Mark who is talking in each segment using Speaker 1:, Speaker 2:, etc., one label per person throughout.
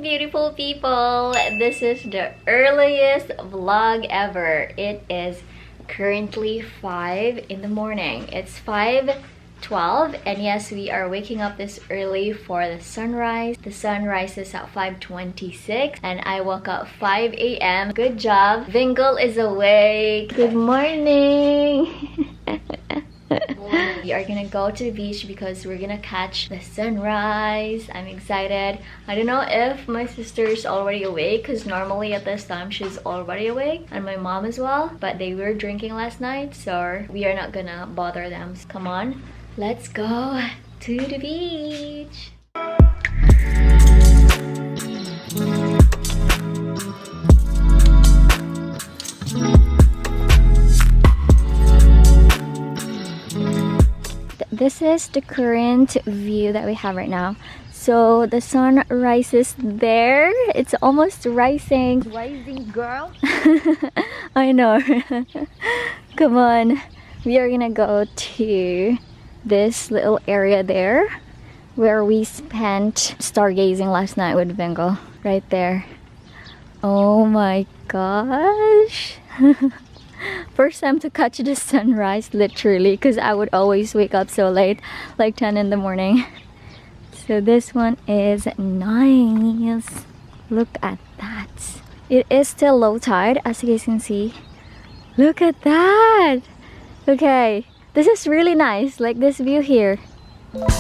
Speaker 1: Beautiful people, this is the earliest vlog ever. It is currently 5 in the morning. It's 5:12, and yes, we are waking up this early for the sunrise. The sun rises at 5:26 and I woke up 5 a.m. Good job. Vingle is awake. Good morning. We are gonna go to the beach because we're gonna catch the sunrise. I'm excited. I don't know if my sister is already awake because normally at this time she's already awake, and my mom as well, but they were drinking last night, so we are not gonna bother them. So come on, let's go to the beach. This is the current view that we have right now. So the sun rises there. It's almost rising.
Speaker 2: Rising, girl.
Speaker 1: I know. Come on. We are gonna go to this little area there where we spent stargazing last night with Bengal. Right there. Oh my gosh. First time to catch the sunrise, literally, because I would always wake up so late, like 10 in the morning. So this one is nice. Look at that. It is still low tide, as you guys can see. Look at that. Okay, this is really nice, like this view here. Look.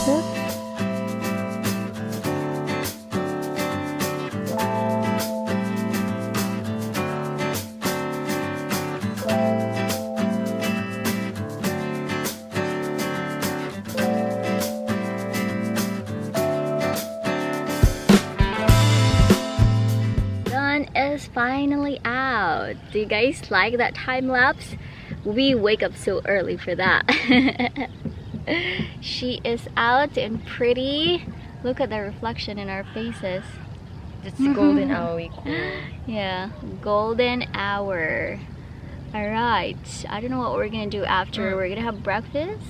Speaker 1: Is finally out. Do you guys like that time lapse? We wake up so early for that. She is out and pretty. Look at the reflection in our faces.
Speaker 2: It's the golden hour we call.
Speaker 1: Yeah, golden hour. All right, I don't know what we're gonna do after. We're gonna have breakfast.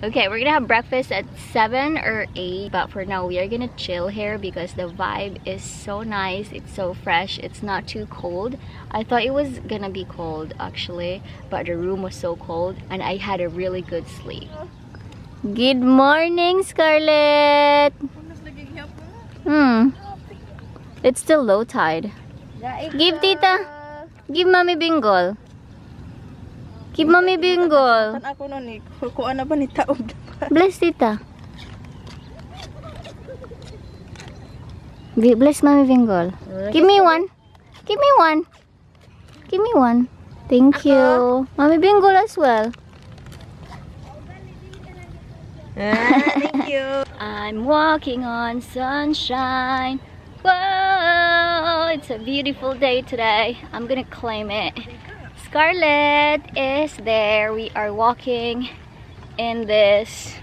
Speaker 1: Okay, we're gonna have breakfast at 7 or 8, but for now we are gonna chill here because the vibe is so nice. It's so fresh. It's not too cold. I thought it was gonna be cold actually, but the room was so cold and I had a really good sleep. Good morning, Scarlett. It's still low tide. Give tita. Give mommy Bingle. Give mommy Bingle. Bless tita. Bless mommy Bingle. Give me one. Give me one. Give me one. Thank you. Mommy Bingle as well.
Speaker 2: Thank you.
Speaker 1: I'm walking on sunshine. Whoa, it's a beautiful day today. I'm gonna claim it. Scarlett is there. We are walking in this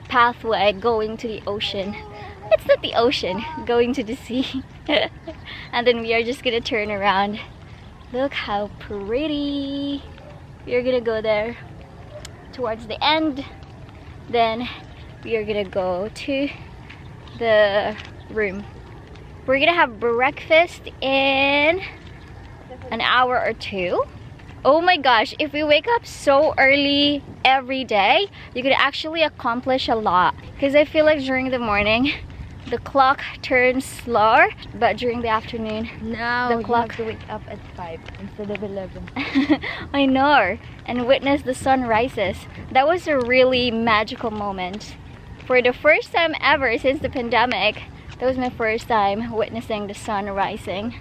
Speaker 1: pathway going to the ocean. It's not the ocean, going to the sea. And then we are just gonna turn around. Look how pretty. We're gonna go there towards the end. Then we are gonna go to the room. We're gonna have breakfast in an hour or 2. Oh my gosh, if we wake up so early every day, you could actually accomplish a lot. Because I feel like during the morning, the clock turns slower, but during the afternoon,
Speaker 2: Now
Speaker 1: the clock
Speaker 2: have to wake up at 5 instead of 11.
Speaker 1: I know, and witness the sun rises. That was a really magical moment. For the first time ever since the pandemic, that was my first time witnessing the sun rising.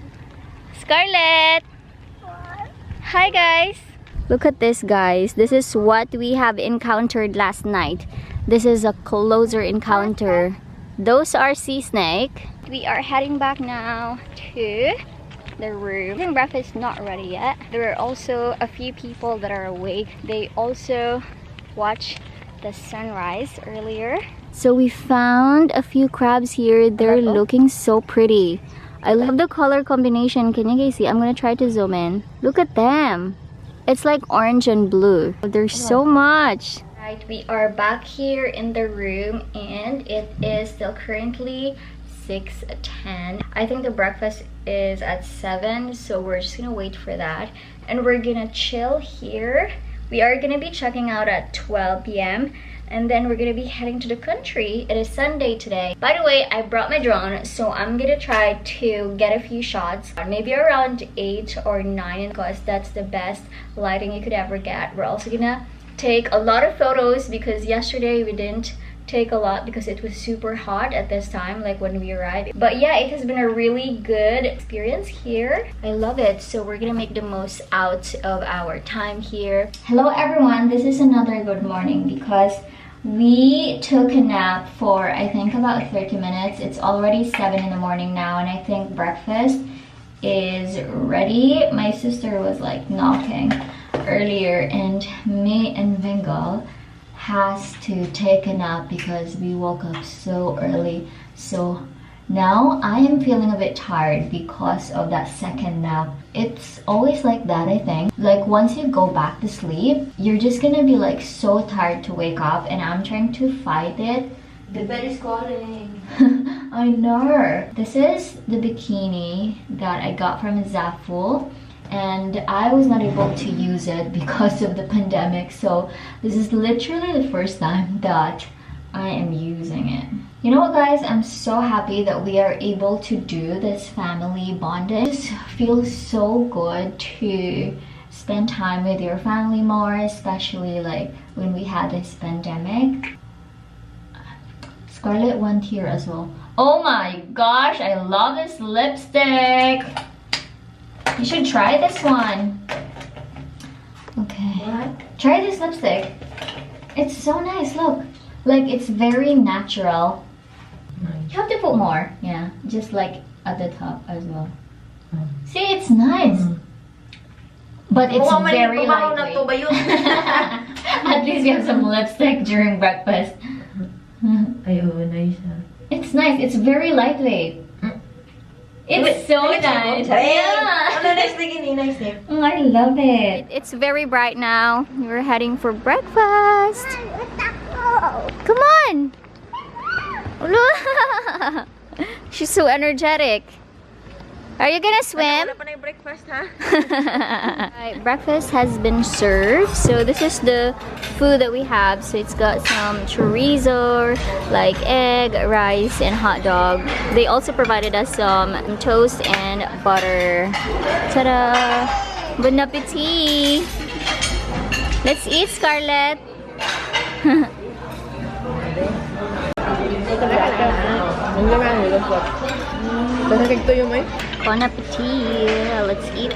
Speaker 1: Scarlett! Hi guys! Look at this, guys. This is what we have encountered last night. This is a closer encounter. Those are sea snake. We are heading back now to the room. I think breakfast is not ready yet. There are also a few people that are awake. They also watched the sunrise earlier. So we found a few crabs here. They're looking so pretty. I love the color combination. Can you guys see? I'm gonna try to zoom in. Look at them. It's like orange and blue. There's so much. Right, we are back here in the room and it is still currently 6:10. I think the breakfast is at 7, so we're just gonna wait for that. And we're gonna chill here. We are gonna be checking out at 12 p.m. and then we're gonna be heading to the country. It is Sunday today. By the way, I brought my drone, so I'm gonna try to get a few shots, maybe around 8 or 9, because that's the best lighting you could ever get. We're also gonna take a lot of photos because yesterday we didn't take a lot because it was super hot at this time, like when we arrived. But yeah, it has been a really good experience here. I love it, so we're gonna make the most out of our time here. Hello everyone, this is another good morning because we took a nap for I think about 30 minutes. It's already 7 in the morning now and I think breakfast is ready. My sister was like knocking earlier and me and Vingal has to take a nap because we woke up so early. So now I am feeling a bit tired because of that second nap. It's always like that, I think. Like once you go back to sleep, you're just gonna be like so tired to wake up, and I'm trying to fight it.
Speaker 2: The bed is calling.
Speaker 1: I know. This is the bikini that I got from Zafu. And I was not able to use it because of the pandemic, so this is literally the first time that I am using it. You know what guys, I'm so happy that we are able to do this family bonding. It just feels so good to spend time with your family more, especially like when we had this pandemic. Scarlett went here as well. Oh my gosh, I love this lipstick. You should try this one. Okay.
Speaker 2: What?
Speaker 1: Try this lipstick. It's so nice, look. Like it's very natural. You have to put more. Yeah, just like at the top as well. See, it's nice. But it's very lightweight. At least you have some lipstick during breakfast.
Speaker 2: Nice.
Speaker 1: It's nice. It's very lightweight. It's so nice. Yeah. I love it. It's very bright now. We're heading for breakfast. Come on. Look. She's so energetic. Are you gonna swim?
Speaker 2: Breakfast, huh?
Speaker 1: Right, breakfast has been served. So this is the food that we have. So it's got some chorizo, like egg, rice, and hot dog. They also provided us some toast and butter. Ta-da! Bon appetit! Let's eat, Scarlett. Bon appetit! Let's eat.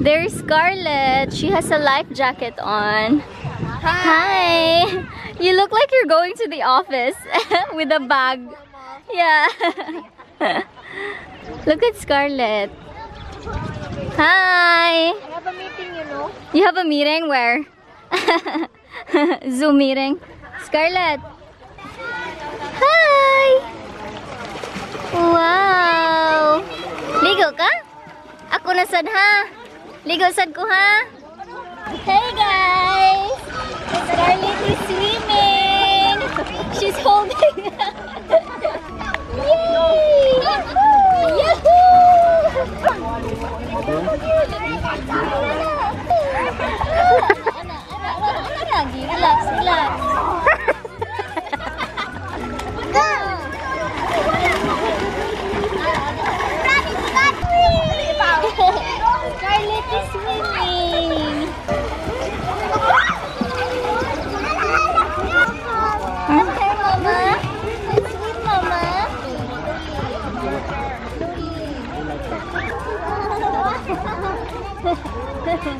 Speaker 1: There's Scarlett. She has a life jacket on. Hi! You look like you're going to the office with a bag. Yeah. Look at Scarlett. Hi!
Speaker 2: I have a meeting, you know.
Speaker 1: You have a meeting where? Zoom meeting. Scarlett. Hi! Wow! Ligo ka? Ako na sad ha? Ligo sad ko ha? Hey guys! Scarlett is swimming! She's holding. Yay! Yahoo! Relax, relax. Scarlett is swimming. Okay, Mama. Let's swim, Mama. Right,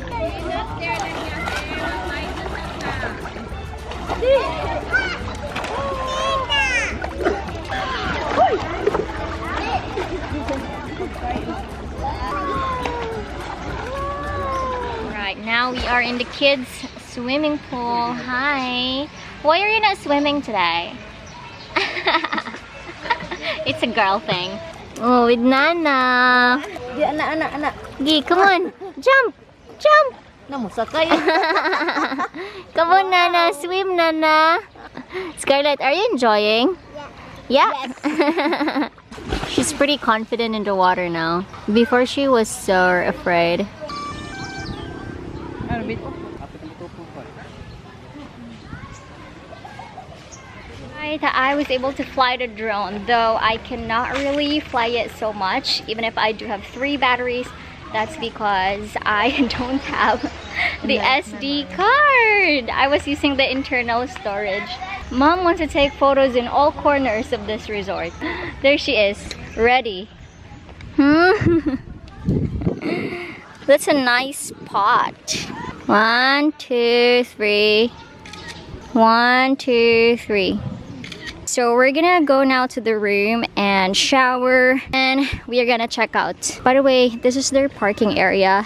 Speaker 1: now we are in the kids' swimming pool. Hi. Why are you not swimming today? It's a girl thing. Oh, with Nana.
Speaker 2: Di, anak.
Speaker 1: Gi, come on. Jump. Jump.
Speaker 2: Namusakay.
Speaker 1: Come on, Nana. Swim, Nana. Scarlett, are you enjoying? Yeah. Yes. She's pretty confident in the water now. Before she was so afraid. Right, I was able to fly the drone, though I cannot really fly it so much. Even if I do have 3 batteries, that's because I don't have the SD card. I was using the internal storage. Mom wants to take photos in all corners of this resort. There she is, ready. That's a nice spot. 1, 2, 3. 1, 2, 3. So we're gonna go now to the room and shower, and we are gonna check out. By the way, this is their parking area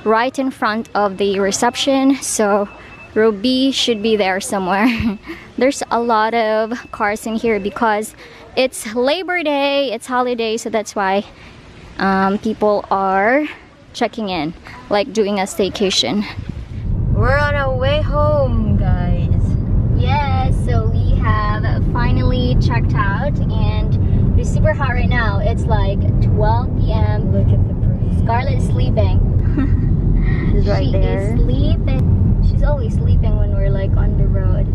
Speaker 1: right in front of the reception, so row B should be there somewhere. There's a lot of cars in here because it's Labor Day, it's holiday, so that's why people are checking in, like doing a staycation.
Speaker 2: We're on our way home, guys.
Speaker 1: Yes, so we have finally checked out, and it's super hot right now. It's like 12 p.m.
Speaker 2: Look at the breeze.
Speaker 1: Scarlett's sleeping.
Speaker 2: She's right there.
Speaker 1: She is sleeping. She's always sleeping when we're like on the road.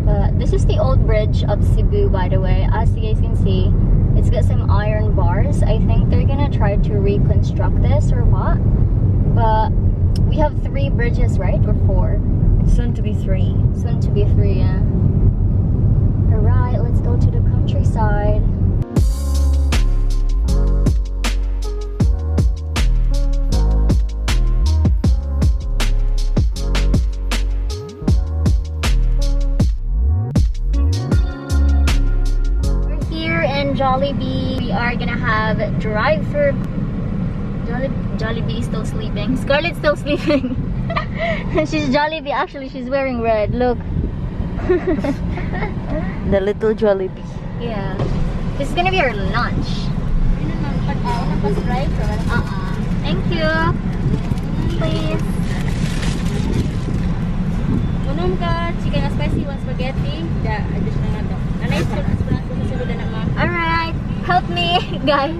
Speaker 1: But this is the old bridge of Cebu, by the way. As you guys can see, it's got some iron bars. I think they're gonna try to reconstruct this or what. But we have 3 bridges, right? Or 4?
Speaker 2: Soon to be 3.
Speaker 1: Soon to be 3, yeah. Alright, let's go to the countryside. We're here in Jollibee. We are gonna have drive-through. Jollibee is still sleeping. Scarlett's still sleeping. She's Jollibee. Actually, she's wearing red. Look.
Speaker 2: The little Jollibee.
Speaker 1: Yeah. This is gonna be our lunch. Thank you. Please.
Speaker 2: Unong ka, chicken spicy, 1 spaghetti. Additional na to. Nanay, susunod na naman.
Speaker 1: Alright. Help me, guys.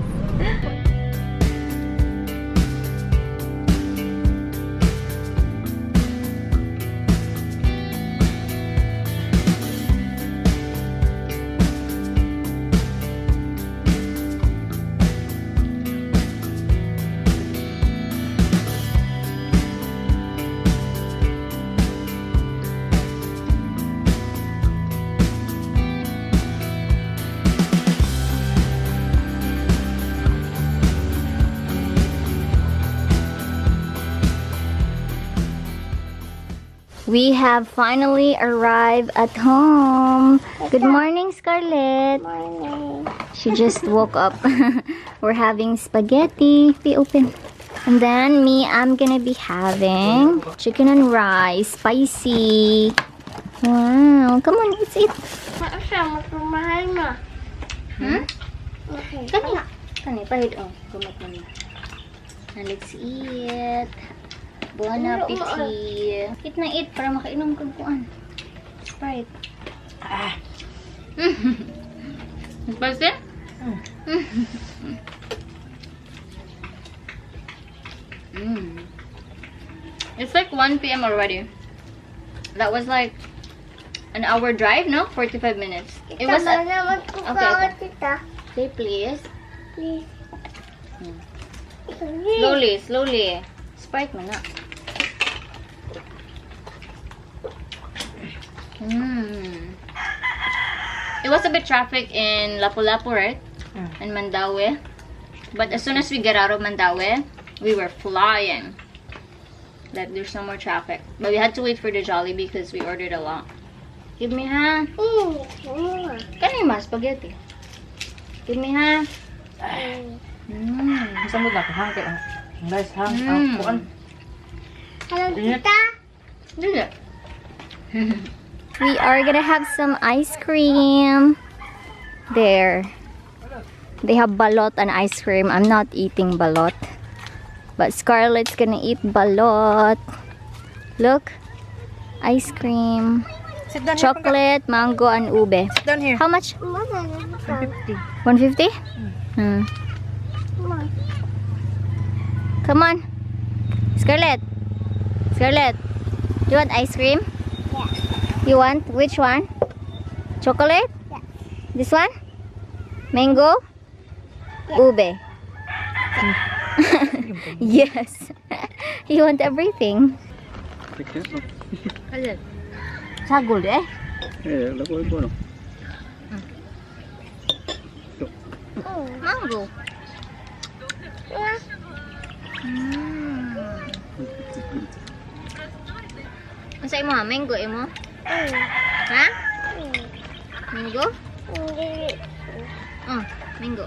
Speaker 1: We have finally arrived at home. Good morning, Scarlett.
Speaker 2: Morning.
Speaker 1: She just woke up. We're having spaghetti. Be open. And then me, I'm gonna be having chicken and rice. Spicy. Wow. Come on, let's eat. Kani nga. Kani, pahid. Oh, gumat mo na. Now, let's eat. Bon appetit. Eat na eat para makainom kang kuan. Sprite. Spicy? It's like 1 p.m. already. That was like an hour drive, no? 45 minutes. It was okay. Okay, please.
Speaker 2: Please.
Speaker 1: Slowly, slowly. Sprite mo na. It was a bit traffic in Lapu-Lapu, right? And Mandaue. But as soon as we get out of Mandaue, we were flying. that there's no more traffic. But we had to wait for the Jollibee because we ordered a lot. Give me, ha? Can you mas spaghetti? Give me, ha?
Speaker 3: Sambut na ko hang kay guys hang kuan.
Speaker 1: Hello, Tita. We are gonna have some ice cream. There. They have balot and ice cream. I'm not eating balot. But Scarlett's gonna eat balot. Look. Ice cream.
Speaker 3: Sit down
Speaker 1: Chocolate, mango, and ube.
Speaker 3: Sit down here.
Speaker 1: How much?
Speaker 3: 150.
Speaker 1: 150? Come on. Scarlett. Scarlett. You want ice cream?
Speaker 2: Yeah.
Speaker 1: You want? Which one? Chocolate?
Speaker 2: Yeah.
Speaker 1: This one? Mango? Ube? Yes. You want everything.
Speaker 3: Sagol eh.
Speaker 1: Mango. Ano mo ha? Mango mo? Ha? Mango? Oh, mango.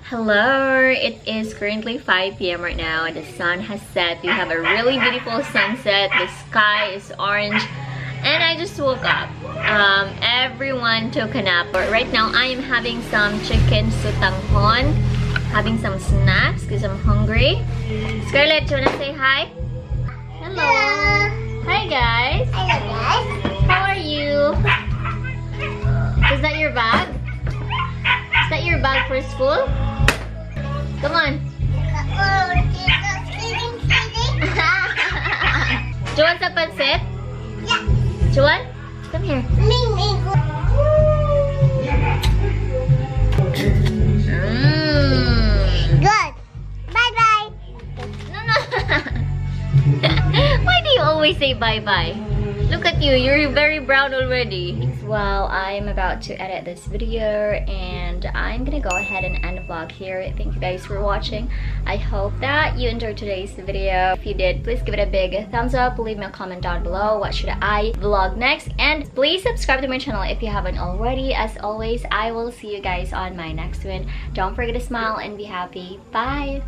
Speaker 1: Hello, it is currently 5 p.m. right now and the sun has set. We have a really beautiful sunset. The sky is orange and I just woke up. Everyone took a nap. But right now I am having some chicken sutanghon, having some snacks because I'm hungry. Scarlett, do you wanna say hi? Hello. Hi guys.
Speaker 2: Hello, guys.
Speaker 1: How are you? Is that your bag? Is that your bag for school? Come on. Do you want some pancit?
Speaker 2: Yeah.
Speaker 1: Do you want? Come here.
Speaker 2: Good. Bye-bye.
Speaker 1: No, no. Why do you always say bye-bye? Look at you. You're very brown already. Well, I'm about to edit this video and I'm gonna go ahead and end the vlog here. Thank you guys for watching. I hope that you enjoyed today's video. If you did, please give it a big thumbs up. Leave me a comment down below. What should I vlog next? And please subscribe to my channel if you haven't already. As always, I will see you guys on my next one. Don't forget to smile and be happy. Bye!